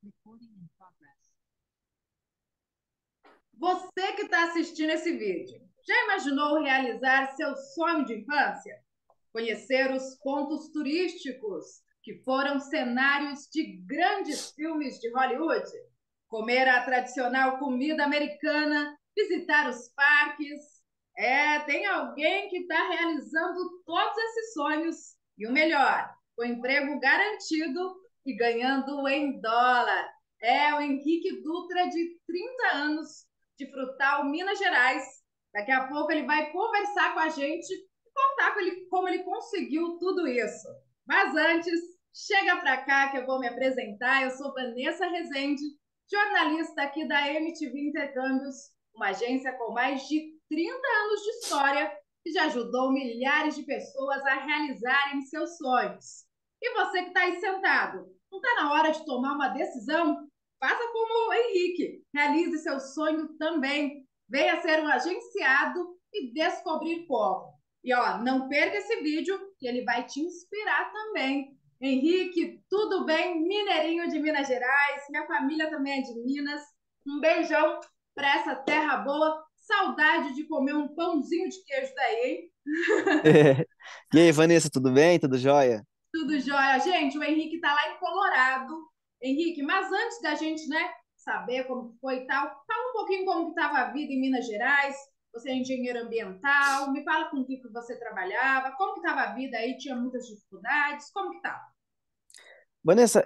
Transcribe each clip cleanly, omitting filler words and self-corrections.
Recording in progress. Você que está assistindo esse vídeo, já imaginou realizar seu sonho de infância? Conhecer os pontos turísticos que foram cenários de grandes filmes de Hollywood? Comer a tradicional comida americana? Visitar os parques? Tem alguém que está realizando todos esses sonhos. E o melhor, com emprego garantido e ganhando em dólar. É o Henrique Dutra, de 30 anos, de Frutal, Minas Gerais. Daqui a pouco ele vai conversar com a gente e contar como ele conseguiu tudo isso. Mas antes, chega para cá que eu vou me apresentar. Eu sou Vanessa Rezende, jornalista aqui da MTV Intercâmbios, uma agência com mais de 30 anos de história que já ajudou milhares de pessoas a realizarem seus sonhos. E você que está aí sentado, não está na hora de tomar uma decisão? Faça como o Henrique, realize seu sonho também. Venha ser um agenciado e descobrir como. E ó, não perca esse vídeo, que ele vai te inspirar também. Henrique, tudo bem? Mineirinho de Minas Gerais, minha família também é de Minas. Um beijão para essa terra boa. Saudade de comer um pãozinho de queijo daí, hein? E aí, Vanessa, tudo bem? Tudo jóia? Tudo jóia. Gente, o Henrique tá lá em Colorado. Henrique, mas antes da gente, né, saber como foi e tal, fala um pouquinho como que estava a vida em Minas Gerais. Você é engenheiro ambiental, me fala com o que você trabalhava, como que estava a vida aí, tinha muitas dificuldades, como que tá? Vanessa,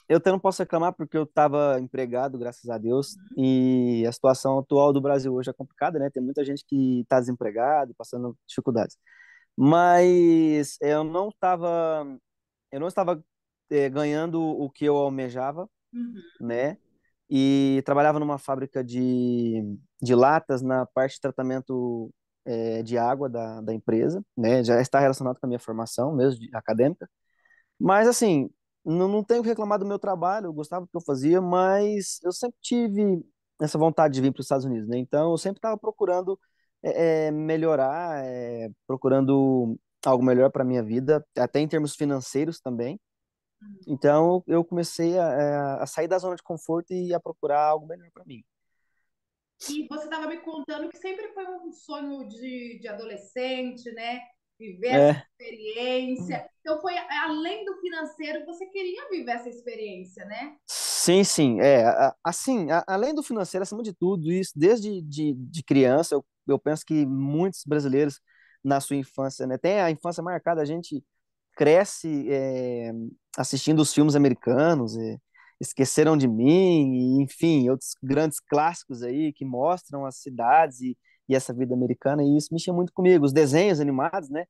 eu até não posso reclamar porque eu estava empregado, graças a Deus, e a situação atual do Brasil hoje é complicada, né? Tem muita gente que está desempregado, passando dificuldades. Mas eu não estava ganhando o que eu almejava, Uhum. né? E trabalhava numa fábrica de latas na parte de tratamento de água da empresa, né? Já está relacionado com a minha formação mesmo, acadêmica. Mas, assim, não tenho que reclamar do meu trabalho, eu gostava do que eu fazia, mas eu sempre tive essa vontade de vir para os Estados Unidos, né? Então, eu sempre estava procurando melhorar, procurando algo melhor para minha vida, até em termos financeiros também. Então, eu comecei a sair da zona de conforto e a procurar algo melhor para mim. E você estava me contando que sempre foi um sonho de adolescente, né? Viver essa É, experiência. Então, foi além do financeiro, você queria viver essa experiência, né? sim, sim, assim, além do financeiro, acima de tudo, isso desde de criança, eu penso que muitos brasileiros na sua infância, né, tem a infância marcada, a gente cresce assistindo os filmes americanos, Esqueceram de Mim, e, enfim, outros grandes clássicos aí que mostram as cidades e essa vida americana, e isso mexia muito comigo. Os desenhos animados, né,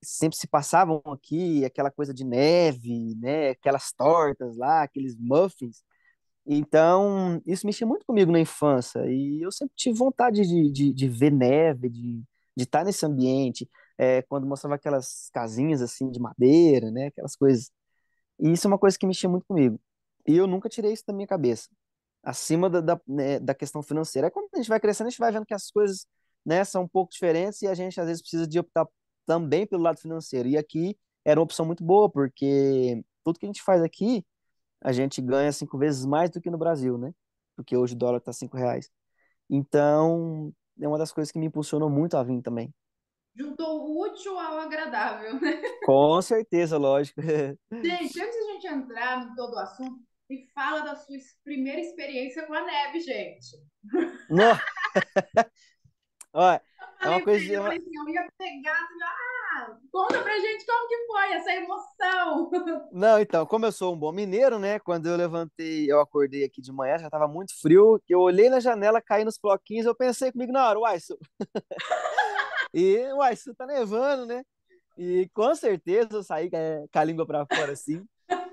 sempre se passavam aqui, aquela coisa de neve, né, aquelas tortas lá, aqueles muffins. Então, isso mexia muito comigo na infância, e eu sempre tive vontade de ver neve, de estar nesse ambiente, quando mostrava aquelas casinhas assim de madeira, né, aquelas coisas. E isso é uma coisa que mexia muito comigo. E eu nunca tirei isso da minha cabeça, acima da questão financeira. Aí quando a gente vai crescendo, a gente vai vendo que as coisas, né, são um pouco diferentes e a gente às vezes precisa de optar também pelo lado financeiro. E aqui era uma opção muito boa, porque tudo que a gente faz aqui a gente ganha 5 vezes mais do que no Brasil, né? Porque hoje o dólar tá R$ 5. Então, é uma das coisas que me impulsionou muito a vir também. Juntou o útil ao agradável, né? Com certeza, lógico. Gente, antes de a gente entrar em todo o assunto, me fala da sua primeira experiência com a neve, gente. Não, ó, é uma Falei pra coisa. ele, eu ia pegar, assim, conta pra gente como que foi essa emoção. Não, então, como eu sou um bom mineiro, né? Quando eu levantei, eu acordei aqui de manhã, já tava muito frio, que eu olhei na janela, caí nos floquinhos, eu pensei comigo na hora, uai, isso tá nevando, né? E com certeza eu saí com a língua pra fora assim,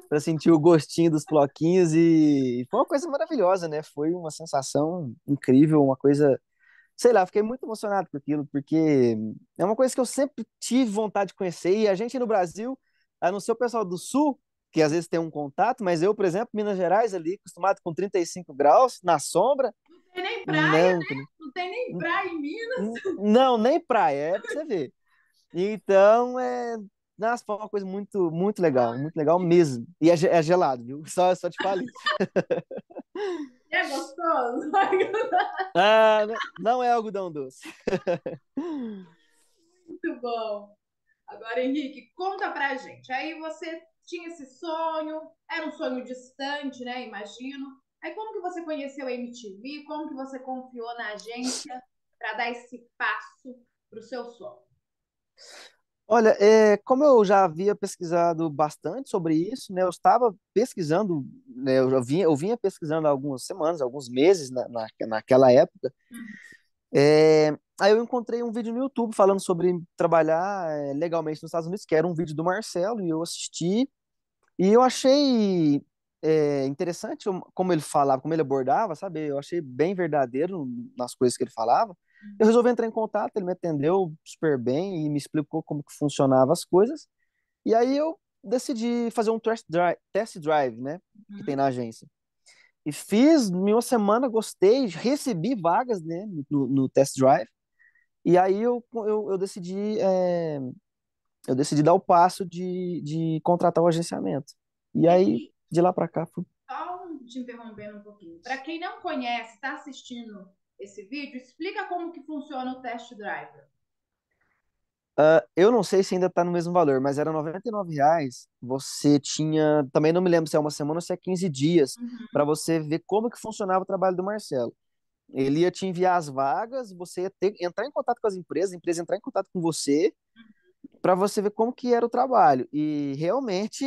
para sentir o gostinho dos floquinhos e foi uma coisa maravilhosa, né? Foi uma sensação incrível, uma coisa, sei lá, fiquei muito emocionado com aquilo, porque é uma coisa que eu sempre tive vontade de conhecer e a gente no Brasil, a não ser o pessoal do Sul, que às vezes tem um contato, mas eu, por exemplo, Minas Gerais ali, acostumado com 35 graus na sombra, Não tem nem praia, não, né? Não tem nem praia em Minas. não, nem praia, é pra você ver. Então, nossa, foi uma coisa muito legal mesmo. E é gelado, viu? Só te falo isso. É gostoso? Ah, não é algodão doce. Muito bom. Agora, Henrique, conta pra gente. Aí você tinha esse sonho, era um sonho distante, né? Imagino. Aí como que você conheceu a MTV? Como que você confiou na agência para dar esse passo para o seu sonho? Olha, como eu já havia pesquisado bastante sobre isso, né? Eu estava pesquisando, né? Eu vinha pesquisando há algumas semanas, alguns meses naquela época. Aí eu encontrei um vídeo no YouTube falando sobre trabalhar legalmente nos Estados Unidos, que era um vídeo do Marcelo, e eu assisti. E eu achei interessante como ele falava, como ele abordava, sabe? Eu achei bem verdadeiro nas coisas que ele falava. Eu resolvi entrar em contato, ele me atendeu super bem e me explicou como que funcionavam as coisas. E aí eu decidi fazer um test drive, né? Que tem Uhum. na agência. E fiz em uma semana, gostei, recebi vagas, né? No test drive. E aí eu decidi dar o passo de contratar o agenciamento. E aí, Henrique, de lá para cá, só te interrompendo um pouquinho. Para quem não conhece, está assistindo esse vídeo, explica como que funciona o test drive. eu não sei se ainda está no mesmo valor, mas era R$ 99. Você tinha, também não me lembro se é uma semana ou se é 15 dias, Uhum. para você ver como que funcionava o trabalho do Marcelo. Ele ia te enviar as vagas, você ia entrar em contato com as empresas, a empresa ia entrar em contato com você, para você ver como que era o trabalho. E realmente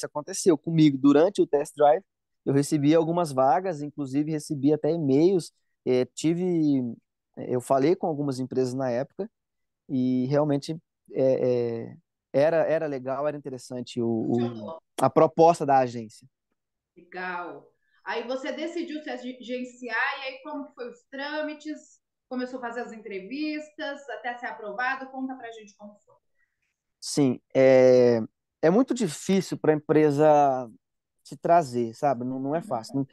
aconteceu comigo durante o test drive. Eu recebi algumas vagas, inclusive recebi até e-mails. Eu falei com algumas empresas na época e realmente é, é, era legal, era interessante Funcionou. a proposta da agência. Legal. Aí você decidiu se agenciar, e aí como que foi os trâmites? Começou a fazer as entrevistas até ser aprovado? Conta pra gente como foi. Sim, é muito difícil para a empresa te trazer, sabe? Não é fácil.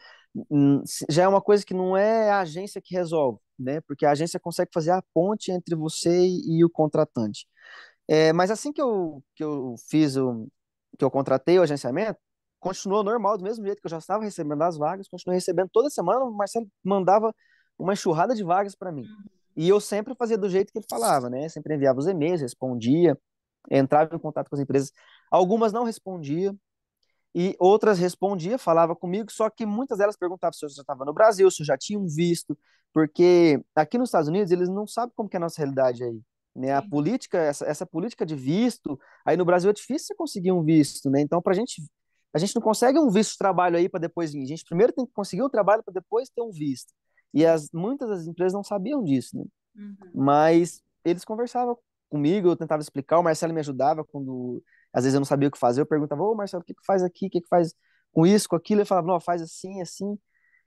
Já é uma coisa que não é a agência que resolve, né? Porque a agência consegue fazer a ponte entre você e o contratante. Mas assim que eu contratei o agenciamento, continuou normal, do mesmo jeito que eu já estava recebendo as vagas, continuei recebendo toda semana, o Marcelo mandava uma enxurrada de vagas para mim. E eu sempre fazia do jeito que ele falava, né? Sempre enviava os e-mails, respondia, entrava em contato com as empresas. Algumas não respondiam, e outras respondia, falava comigo, só que muitas delas perguntavam se eu já estava no Brasil, se eu já tinha um visto, porque aqui nos Estados Unidos eles não sabem como que é a nossa realidade aí, né? A Sim. política, essa política de visto, aí no Brasil é difícil você conseguir um visto, né? Então, a gente não consegue um visto de trabalho aí para depois vir. A gente primeiro tem que conseguir um trabalho para depois ter um visto. E muitas das empresas não sabiam disso, né? Uhum. Mas eles conversavam comigo, eu tentava explicar, o Marcelo me ajudava quando às vezes eu não sabia o que fazer, eu perguntava, ô Marcelo, o que que faz aqui, o que que faz com isso, com aquilo, ele falava, não, faz assim, assim,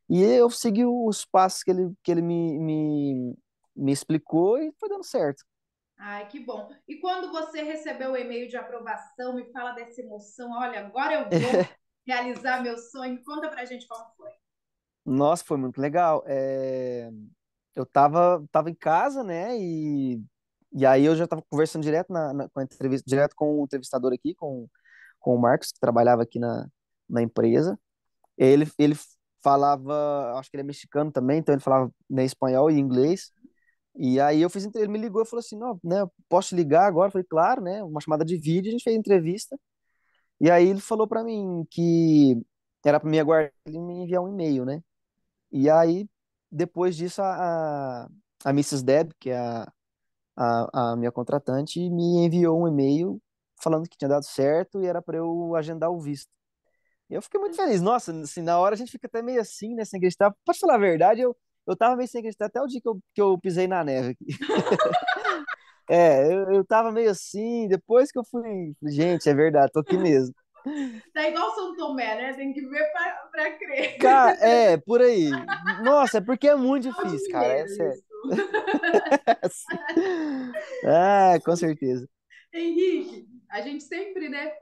e eu segui os passos que ele me explicou e foi dando certo. Ai, que bom. E quando você recebeu o e-mail de aprovação, me fala dessa emoção. Olha, agora eu vou realizar meu sonho. Conta pra gente como foi. Nossa, foi muito legal. Eu tava em casa, né, e aí eu já tava conversando direto com a entrevista, direto com o entrevistador aqui, com o Marcos, que trabalhava aqui na empresa. Ele falava, acho que ele é mexicano também, então ele falava, né, espanhol e inglês. E aí ele me ligou e falou assim, não, né, posso te ligar agora? Eu falei, claro, né, uma chamada de vídeo, a gente fez entrevista. E aí ele falou pra mim que era pra mim aguardar ele me enviar um e-mail, né? E aí, depois disso, a Mrs. Deb, que é a minha contratante, me enviou um e-mail falando que tinha dado certo e era para eu agendar o visto. E eu fiquei muito feliz. Nossa, assim, na hora a gente fica até meio assim, né, sem acreditar. Pode falar a verdade, eu tava meio sem acreditar até o dia que eu pisei na neve aqui. Eu tava meio assim, depois que eu fui, gente, é verdade, tô aqui mesmo. Tá igual São Tomé, né? Tem que ver pra crer. Cara, por aí. Nossa, é porque é muito Igual de difícil, cara, é mineiro sério. isso. Com certeza. Henrique, a gente sempre, né?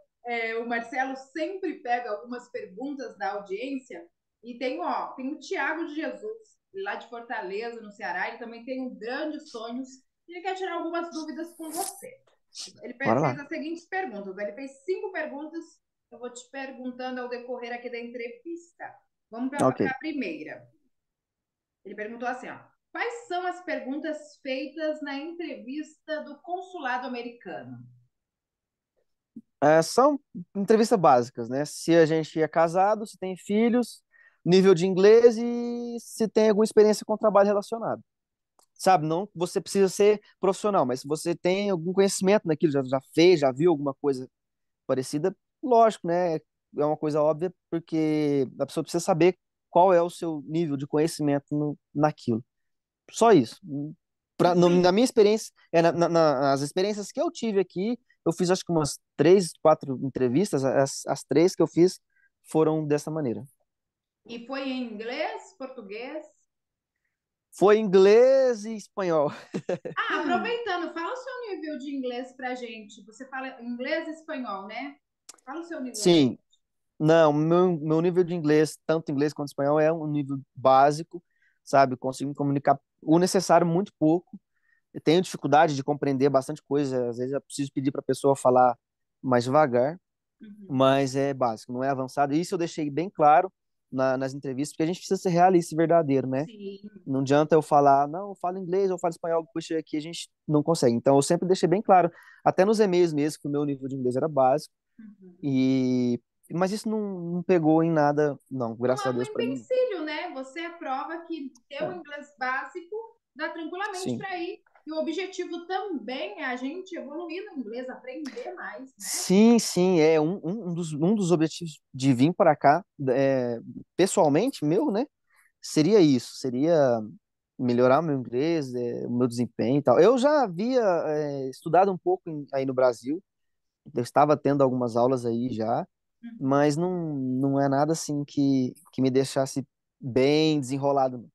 O Marcelo sempre pega algumas perguntas da audiência e tem o Tiago de Jesus, lá de Fortaleza, no Ceará, ele também tem um grandes sonhos e ele quer tirar algumas dúvidas com você. Ele Bora fez lá. as seguintes perguntas. Ele fez 5 perguntas. Eu vou te perguntando ao decorrer aqui da entrevista. Vamos para Ok. a primeira. Ele perguntou assim, ó, quais são as perguntas feitas na entrevista do consulado americano? São entrevistas básicas, né? Se a gente é casado, se tem filhos, nível de inglês e se tem alguma experiência com trabalho relacionado. Sabe, não você precisa ser profissional, mas se você tem algum conhecimento naquilo, já fez, já viu alguma coisa parecida, lógico, né? É uma coisa óbvia, porque a pessoa precisa saber qual é o seu nível de conhecimento naquilo. Só isso. Na minha experiência, nas experiências que eu tive aqui, eu fiz acho que umas 3, 4 entrevistas, as 3 que eu fiz foram dessa maneira. E foi em inglês, português? Foi inglês e espanhol. Ah, aproveitando, fala o seu nível de inglês pra gente. Você fala inglês e espanhol, né? Fala o seu nível pra Sim, gente. não, meu nível de inglês, tanto inglês quanto espanhol, é um nível básico, sabe? Consigo me comunicar o necessário muito pouco. Eu tenho dificuldade de compreender bastante coisa, às vezes eu preciso pedir para a pessoa falar mais devagar, Uhum. mas é básico, não é avançado. E isso eu deixei bem claro nas entrevistas, porque a gente precisa ser realista e verdadeiro, né? Sim. Não adianta eu falar, não, eu falo inglês, eu falo espanhol, depois chega aqui a gente não consegue. Então eu sempre deixei bem claro, até nos e-mails mesmo, que o meu nível de inglês era básico. Uhum. E mas isso não pegou em nada, não, Não graças é a um Deus para mim. empecilho, né? Você é prova que ter o É, inglês básico dá tranquilamente sim. para ir. E o objetivo também é a gente evoluir no inglês, aprender mais, né? Sim, sim, é um dos objetivos de vir para cá, pessoalmente, meu, né? Seria isso, seria melhorar meu inglês, o meu desempenho e tal. Eu já havia estudado um pouco aí no Brasil, eu estava tendo algumas aulas aí já, mas não é nada assim que me deixasse bem desenrolado, não.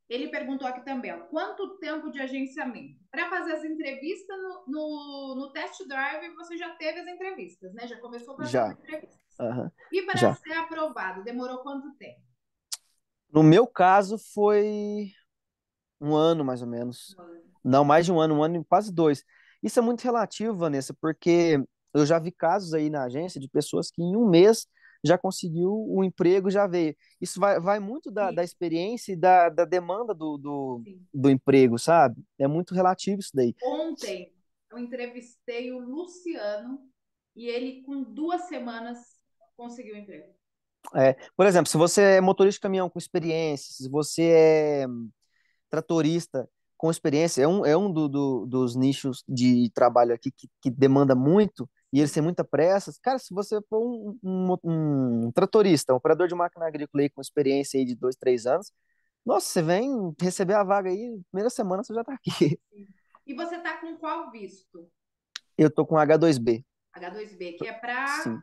Ele perguntou aqui também, ó, quanto tempo de agenciamento? Para fazer as entrevistas no test drive, você já teve as entrevistas, né? Já começou a fazer as Já, entrevistas. aham, E para já. ser aprovado, demorou quanto tempo? No meu caso foi um ano mais ou menos. Não, mais de um ano e quase 2. Isso é muito relativo, Vanessa, porque eu já vi casos aí na agência de pessoas que em um mês já conseguiu o emprego, já veio. Isso vai muito da Sim, experiência e da demanda sim. do emprego, sabe? É muito relativo isso daí. Ontem eu entrevistei o Luciano e ele, com 2 semanas, conseguiu o emprego. Por exemplo, se você é motorista de caminhão com experiência, se você é tratorista com experiência, dos nichos de trabalho aqui que demanda muito e eles Sim. têm muita pressa. Cara, se você for um tratorista, um operador de máquina agrícola aí com experiência aí de 2, 3 anos, nossa, você vem receber a vaga aí, primeira semana você já tá aqui. E você tá com qual visto? Eu tô com H2B, H2B, que é para sim.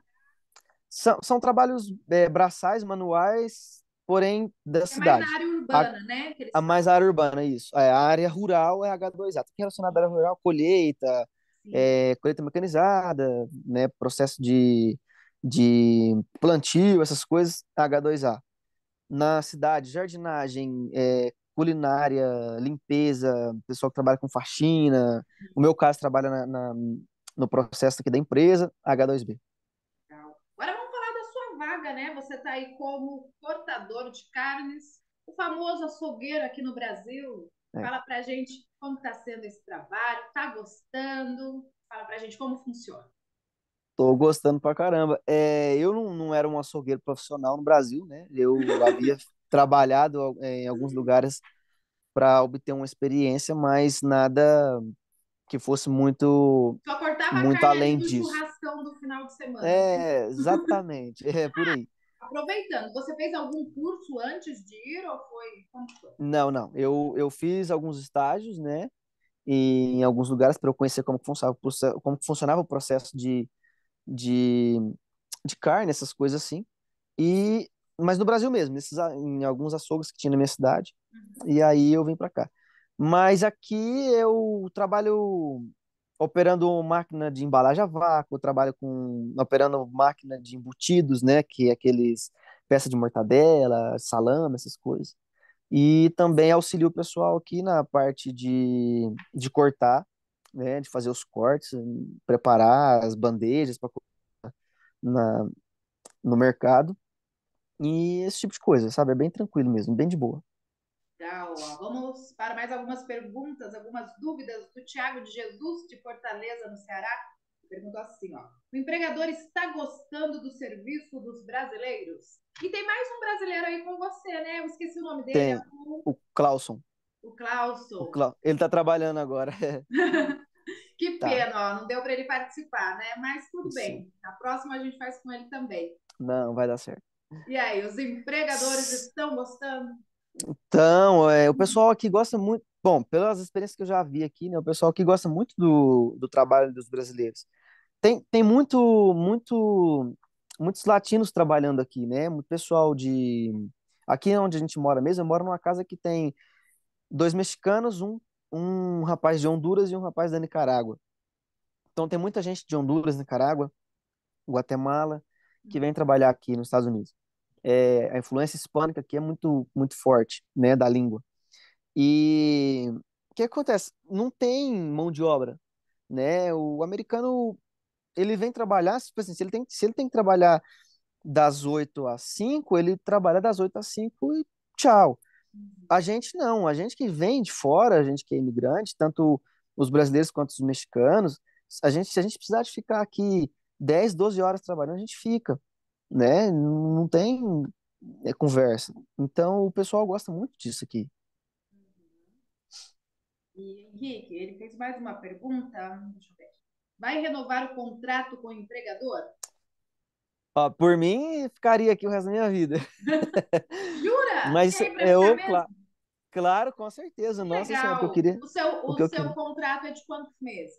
São trabalhos braçais, manuais, porém da é mais na cidade. área A, urbana, né? Que eles a mais falam. área urbana, isso. A área rural é H2A. Tudo relacionado à área rural, colheita, Sim. colheita mecanizada, né, processo de plantio, essas coisas, H2A. Na cidade, jardinagem, culinária, limpeza, pessoal que trabalha com faxina. O meu caso trabalha no processo aqui da empresa, H2B. Legal. Agora vamos falar da sua vaga, né? Você está aí como cortador de carnes, o famoso açougueiro aqui no Brasil. É. Fala pra gente como está sendo esse trabalho, tá gostando? Fala pra gente como funciona. Tô gostando pra caramba. Eu não era um açougueiro profissional no Brasil, né? Eu havia trabalhado em alguns lugares para obter uma experiência, mas nada que fosse Só cortava a muito carne ali além do disso. churrascão do final de semana, né? Exatamente, é por aí. Aproveitando, você fez algum curso antes de ir ou foi? Como foi? Não, não. Eu fiz alguns estágios, né? Em alguns lugares para eu conhecer como que funcionava o processo de, de carne, essas coisas assim. Mas no Brasil mesmo, em alguns açougues que tinha na minha cidade. E aí eu vim para cá. Mas aqui eu trabalho operando máquina de embalagem a vácuo, eu trabalho operando máquina de embutidos, né, que é aqueles peça de mortadela, salame, essas coisas. E também auxilio o pessoal aqui na parte de cortar. né, de fazer os cortes, preparar as bandejas para na no mercado e esse tipo de coisa, sabe? É bem tranquilo mesmo, bem de boa. Legal, ó. Vamos para mais algumas perguntas, algumas dúvidas do Tiago de Jesus, de Fortaleza, no Ceará. Perguntou assim, ó. O empregador está gostando do serviço dos brasileiros? E tem mais um brasileiro aí com você, né? Eu esqueci o nome dele, é Tem o Clauson. o Clauson. Ele tá trabalhando agora. Que Tá, pena, ó, não deu para ele participar, né? Mas tudo sim. bem. Na próxima a gente faz com ele também. Não, vai dar certo. E aí, os empregadores estão gostando? Então, o pessoal aqui gosta muito. Bom, pelas experiências que eu já vi aqui, né? O pessoal aqui gosta muito do trabalho dos brasileiros. Tem muitos latinos trabalhando aqui, né? Muito pessoal de. Aqui onde a gente mora mesmo, eu moro numa casa que tem dois mexicanos, um rapaz de Honduras e um rapaz da Nicarágua. Então tem muita gente de Honduras, Nicarágua, Guatemala, que vem trabalhar aqui nos Estados Unidos. A influência hispânica aqui é muito forte, né, da língua. E o que acontece? Não tem mão de obra, né? O americano, ele vem trabalhar, tipo assim, se ele tem que trabalhar das 8 às 5, ele trabalha das 8 às 5 e tchau. A gente não, a gente que vem de fora, a gente que é imigrante, tanto os brasileiros quanto os mexicanos, se a gente precisar de ficar aqui 10, 12 horas trabalhando, a gente fica, né? Não tem conversa. Então o pessoal gosta muito disso aqui. E Henrique, ele fez mais uma pergunta. Deixa eu ver. Vai renovar o contrato com o empregador? Ó, por mim, ficaria aqui o resto da minha vida. Jura? Mas Quer ir para ficar mesmo? claro, com certeza. Que Nossa Senhora, legal. o O que eu seu queria. contrato é de quantos meses?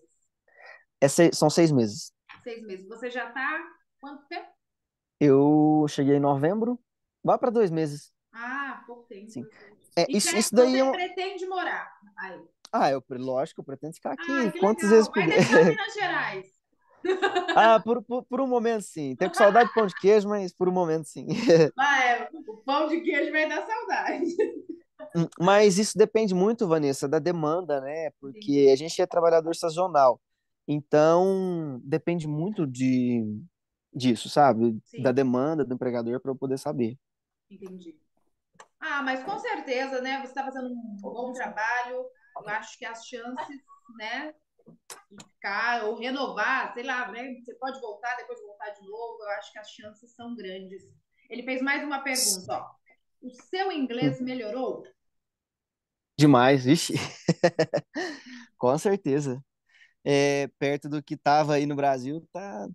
São 6 meses. 6 meses. Você já está quanto tempo? Eu cheguei em novembro, vai para 2 meses. Ah, pouco tempo. Sim. E Isso daí você é pretende morar aí? lógico, eu pretendo ficar Ah, aqui que quantas vezes legal. por Vai dia. deixar Minas Gerais. Por um momento, sim. Tenho com saudade de pão de queijo, mas por um momento, sim. Vai, o pão de queijo vai dar saudade. Mas isso depende muito, Vanessa, da demanda, né? Porque Entendi. a gente é trabalhador sazonal. Então, depende muito disso, sabe? Da Sim, demanda do empregador para eu poder saber. entendi. Ah, mas com certeza, né? Você está fazendo um bom trabalho. Eu acho que as chances, né, de ficar ou renovar, sei lá, né? Você pode voltar, depois voltar de novo. Eu acho que as chances são grandes. Ele fez mais uma pergunta, ó. O seu inglês Hum. melhorou? Demais, vixe. Com certeza. Perto do que estava aí no Brasil,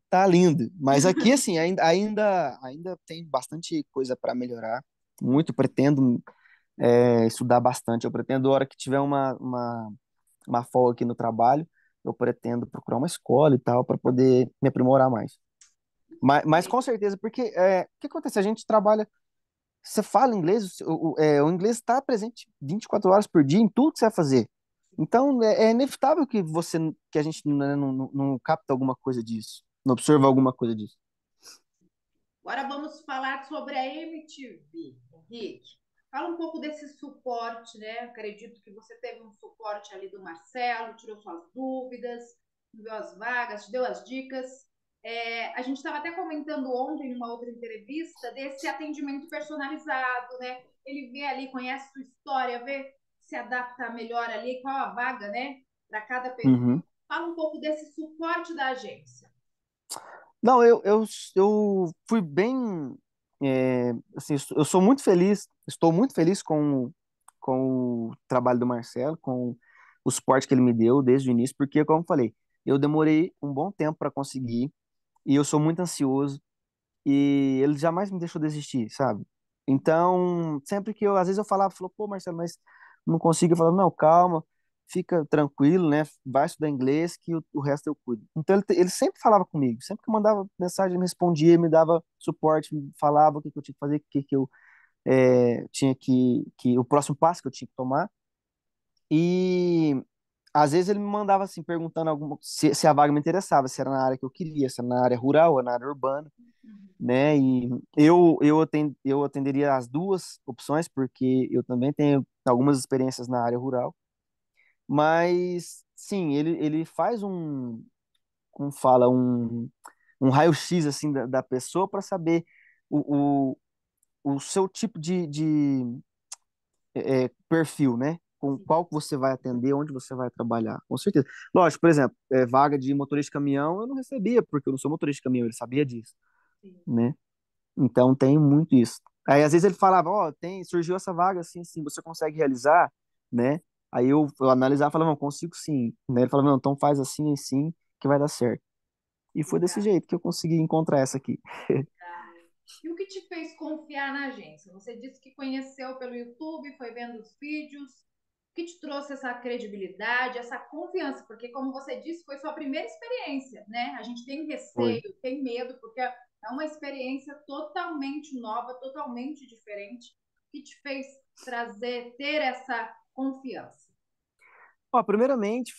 tá lindo. Mas aqui, assim, ainda tem bastante coisa para melhorar. Muito, pretendo estudar bastante. Eu pretendo, a hora que tiver uma folga aqui no trabalho, eu pretendo procurar uma escola e tal, para poder me aprimorar mais. Mas com certeza, porque o que acontece? A gente trabalha, você fala inglês, o inglês está presente 24 horas por dia em tudo que você vai fazer. Então, é inevitável que a gente, né, não capta alguma coisa disso, não observa alguma coisa disso. Agora vamos falar sobre a MTV, Henrique. Fala um pouco desse suporte, né? Acredito que você teve um suporte ali do Marcelo, tirou suas dúvidas, viu as vagas, te deu as dicas. A gente estava até comentando ontem, numa outra entrevista, desse atendimento personalizado, né? Ele vê ali, conhece sua história, vê se adapta melhor ali, qual a vaga, né? Para cada perfil. Uhum. Fala um pouco desse suporte da agência. Não, eu fui bem, assim, eu sou muito feliz, estou muito feliz com o trabalho do Marcelo, com o suporte que ele me deu desde o início, porque, como eu falei, eu demorei um bom tempo para conseguir, e eu sou muito ansioso, e ele jamais me deixou desistir, sabe? Então, sempre que às vezes eu falava, pô, Marcelo, mas não consigo, eu falava, não, calma, fica tranquilo, né? Vai estudar inglês que o resto eu cuido. Então, ele sempre falava comigo, sempre que eu mandava mensagem, ele me respondia, me dava suporte, me falava o que que eu tinha que fazer, o que que eu tinha o próximo passo que eu tinha que tomar. E às vezes ele me mandava assim, perguntando se a vaga me interessava, se era na área que eu queria, se era na área rural ou na área urbana, né? E eu atenderia as duas opções, porque eu também tenho algumas experiências na área rural, mas sim, ele faz como fala, um raio-x assim da pessoa para saber o seu tipo de perfil, né? Com Sim, qual que você vai atender, onde você vai trabalhar, com certeza. Lógico, por exemplo, vaga de motorista de caminhão eu não recebia, porque eu não sou motorista de caminhão, ele sabia disso, sim. né? Então tem muito isso. Aí às vezes ele falava, ó, surgiu essa vaga assim, assim, você consegue realizar, né? Aí eu analisava e falava, não, consigo sim, né? Ele falava, não, então faz assim, assim, que vai dar certo. E foi desse Legal. jeito que eu consegui encontrar essa aqui. E o que te fez confiar na agência? Você disse que conheceu pelo YouTube, foi vendo os vídeos. O que te trouxe essa credibilidade, essa confiança? Porque, como você disse, foi sua primeira experiência, né? A gente tem Foi. receio, tem medo, porque é uma experiência totalmente nova, totalmente diferente. O que te fez ter essa confiança? Ó, primeiramente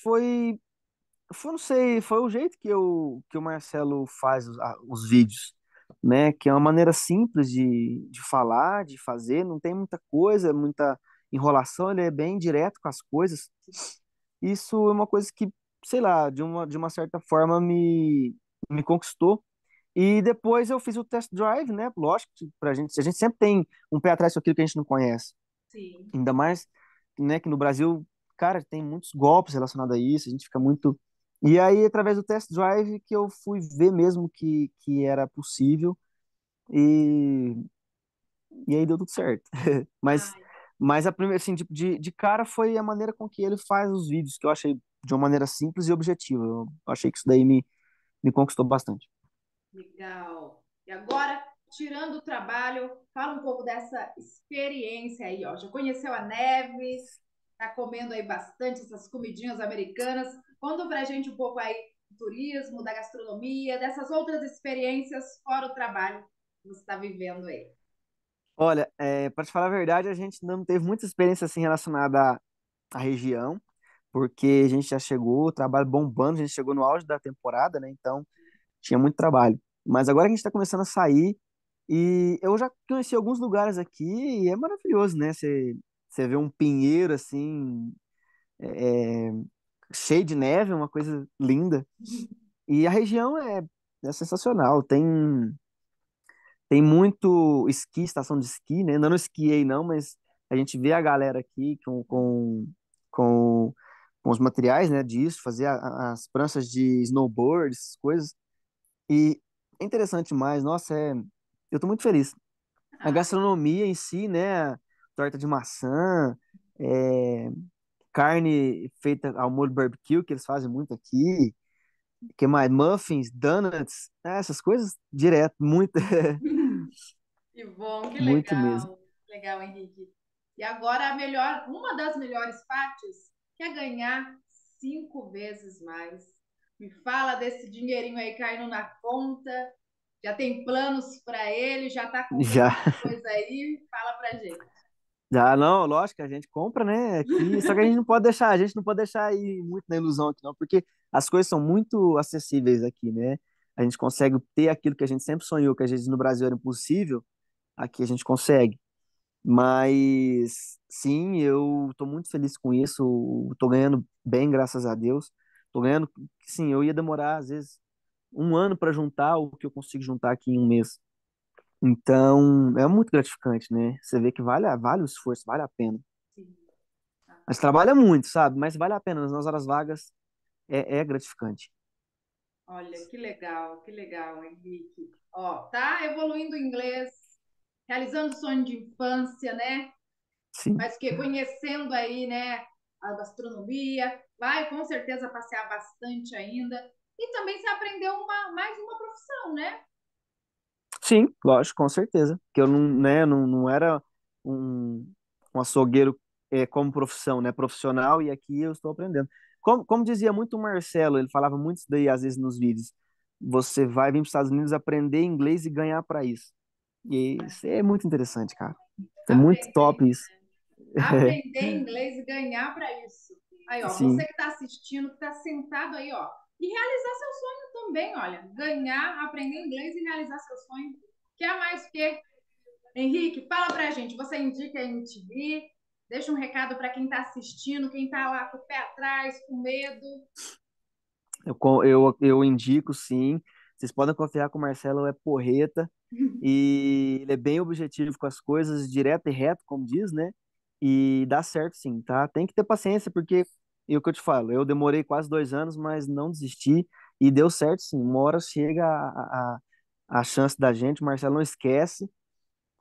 não sei, foi o jeito que o Marcelo faz os vídeos, né? Que é uma maneira simples de falar, de fazer, não tem muita coisa, muita enrolação, ele é bem direto com as coisas. Isso é uma coisa que, sei lá, de uma certa forma me conquistou. E depois eu fiz o test drive, né? Lógico que a gente sempre tem um pé atrás com aquilo que a gente não conhece. Sim. Ainda mais, né, que no Brasil, cara, tem muitos golpes relacionados a isso, a gente fica muito. E aí, através do test drive, que eu fui ver mesmo que era possível, e, e aí deu tudo certo. Mas, Ai, mas a primeira, assim, de cara foi a maneira com que ele faz os vídeos, que eu achei de uma maneira simples e objetiva. Eu achei que isso daí me conquistou bastante. legal. E agora, tirando o trabalho, fala um pouco dessa experiência aí, ó. Já conheceu a neve? Tá comendo aí bastante essas comidinhas americanas. Conta pra gente um pouco aí do turismo, da gastronomia, dessas outras experiências fora o trabalho que você está vivendo aí. Olha, para te falar a verdade, a gente ainda não teve muita experiência assim relacionada à região, porque a gente já chegou, o trabalho bombando, a gente chegou no auge da temporada, né? Então tinha muito trabalho. Mas agora que a gente está começando a sair, e eu já conheci alguns lugares aqui, e é maravilhoso, né? Você vê um pinheiro assim, é, cheio de neve, uma coisa linda. E a região é sensacional. Tem muito esqui, estação de esqui, né? Ainda não esquiei, não, mas a gente vê a galera aqui com, com os materiais, né, disso, fazer as pranchas de snowboard, essas coisas. E é interessante mais, nossa, eu tô muito feliz. A Ai, gastronomia em si, né, torta de maçã, é, carne feita ao molho barbecue, que eles fazem muito aqui, que mais? Muffins, donuts, essas coisas direto, muito, que bom, que muito mesmo. legal. Legal, Henrique. E agora uma das melhores partes, que é ganhar 5 vezes mais. Me fala desse dinheirinho aí caindo na conta. Já tem planos para ele? Já está comprando Já. as coisas aí? Fala pra gente. Já não, lógico, que a gente compra, né, aqui, só que a gente não pode deixar ir muito na ilusão aqui não, porque as coisas são muito acessíveis aqui, né? A gente consegue ter aquilo que a gente sempre sonhou, que às vezes no Brasil era impossível, aqui a gente consegue. Mas sim, eu tô muito feliz com isso, tô ganhando bem, graças a Deus. Tô ganhando, sim, eu ia demorar às vezes um ano para juntar o que eu consigo juntar aqui em um mês. Então, é muito gratificante, né? Você vê que vale o esforço, vale a pena. Sim. A gente trabalha muito, sabe? Mas vale a pena. Nas horas vagas é gratificante. Olha, que legal, Henrique. Ó, tá evoluindo o inglês, realizando o sonho de infância, né? Sim. Mas que conhecendo aí, né, a gastronomia, vai com certeza passear bastante ainda. E também se aprendeu mais uma profissão, né? Sim, lógico, com certeza. Que eu não, né, não era um, um açougueiro como profissão, né? Profissional, e aqui eu estou aprendendo. Como dizia muito o Marcelo, ele falava muito isso daí às vezes nos vídeos. Você vai vir para os Estados Unidos aprender inglês e ganhar para isso. E isso é muito interessante, cara. É muito Aprender, top isso. aprender inglês e ganhar para isso. Aí, ó, você Sim. que está assistindo, que está sentado aí, ó, e realizar seu sonho também, olha, ganhar, aprender inglês e realizar seu sonho. Quer mais o quê? Henrique, fala pra gente, você indica a MTV? Deixa um recado para quem está assistindo, quem está lá com o pé atrás, com medo. Eu indico, sim. Vocês podem confiar que o Marcelo é porreta e ele é bem objetivo com as coisas, direto e reto, como diz, né? E dá certo, sim, tá? Tem que ter paciência, porque é o que eu te falo, eu demorei quase 2 anos, mas não desisti e deu certo, sim. Uma hora chega a chance da gente, o Marcelo não esquece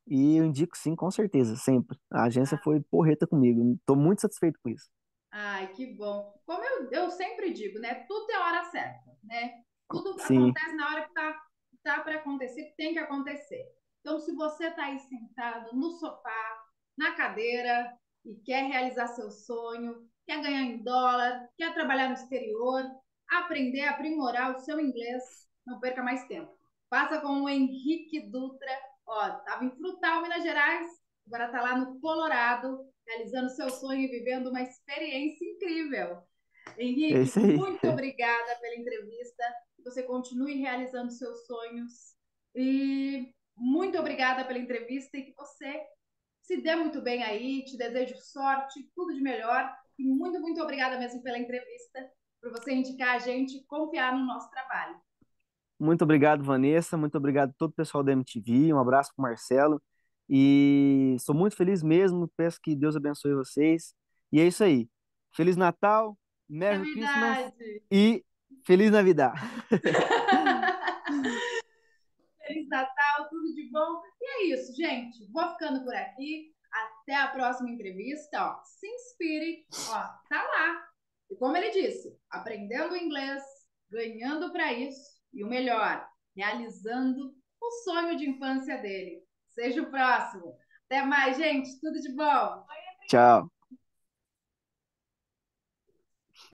e eu indico, sim, com certeza, sempre. A agência foi porreta comigo, estou muito satisfeito com isso. Ai, que bom. Como eu sempre digo, né? Tudo tem hora certa, né? Tudo Sim, acontece na hora que tá para acontecer, que tem que acontecer. Então, se você está aí sentado no sofá, na cadeira, e quer realizar seu sonho, quer ganhar em dólar, quer trabalhar no exterior, aprender, aprimorar o seu inglês, não perca mais tempo. Faça com o Henrique Dutra. Ó, estava em Frutal, Minas Gerais, agora está lá no Colorado, realizando seu sonho e vivendo uma experiência incrível. é Henrique, isso aí. muito obrigada pela entrevista. Que você continue realizando seus sonhos. E muito obrigada pela entrevista e que você se dê muito bem aí. Te desejo sorte, tudo de melhor. E muito, muito obrigada mesmo pela entrevista, por você indicar a gente, confiar no nosso trabalho. Muito obrigado, Vanessa. Muito obrigado a todo o pessoal da MTV. Um abraço para o Marcelo. E sou muito feliz mesmo. Peço que Deus abençoe vocês. E é isso aí. Feliz Natal, É Merry Christmas verdade. e Feliz Navidad. Feliz Natal, tudo de bom. E é isso, gente. Vou ficando por aqui. Até a próxima entrevista. Ó, se inspire. Ó, tá lá. E como ele disse, aprendendo inglês, ganhando para isso e o melhor, realizando o sonho de infância dele. Seja o próximo. Até mais, gente. Tudo de bom. Tchau.